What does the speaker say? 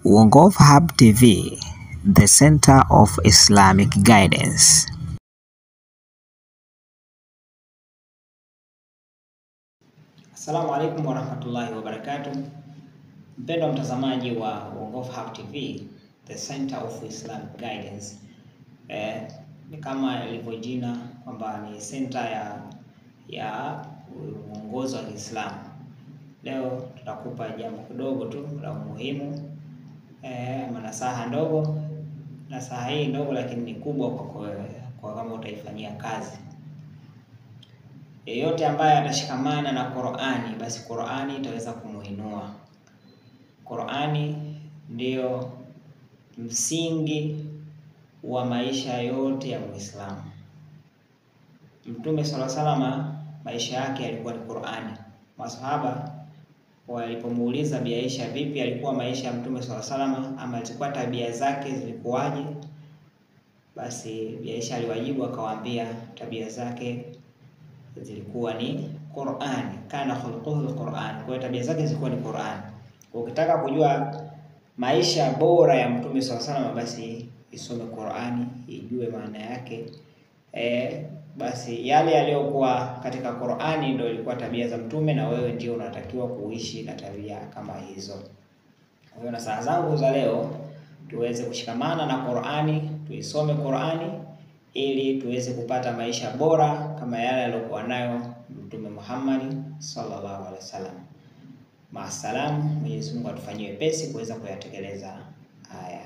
Uongofu Hub TV, the center of Islamic guidance. Assalamu alaikum warahmatullahi wabarakatuh. Mpendwa mtazamaji wa Uongofu Hub TV, the center of Islamic guidance. Ni kama ilivyo jina kwamba ni center ya uongozi wa Kiislamu. Leo tutakupa jambo kidogo tu la muhimu, nasaha ndogo. Nasaha hii ndogo lakini ni kubwa kwa kama utaifanyia kazi. Yeyote ambaye atashikamana na Qur'ani, basi Qur'ani itaweza kumuinua. Qur'ani ndio msingi wa maisha yote ya Muislamu. Mtume sallallahu alaihi wasallam maisha yake yalikuwa ni Qur'ani. Masahaba walipomuuliza Bi Aisha vipi alikuwa maisha ya Mtume sallallahu alaihi wasallam, ama zilikuwa tabia zake zilikuwaje, basi Bi Aisha aliwajibu akawaambia tabia zake zilikuwa ni Qur'ani, kana khuluquhu Qur'an. Kwa tabia zake zilikuwa ni Qur'ani. Ukitaka kujua maisha bora ya Mtume sallallahu alaihi wasallam, basi isome Qur'ani, ijue maana yake. Basi yale yaliyokuwa katika Qur'ani ndio ilikuwa tabia za Mtume, na wewe ndio unatakiwa kuishi na tabia kama hizo. Kwa hiyo nasaha zangu za leo, tuweze kushikamana na Qur'ani, tuisome Qur'ani ili tuweze kupata maisha bora kama yale aliyokuwa nayo Mtume Muhammad sallallahu alaihi wasallam. Maasalamu, Mwenyezi Mungu atufanyie wepesi kuweza kuyatekeleza haya.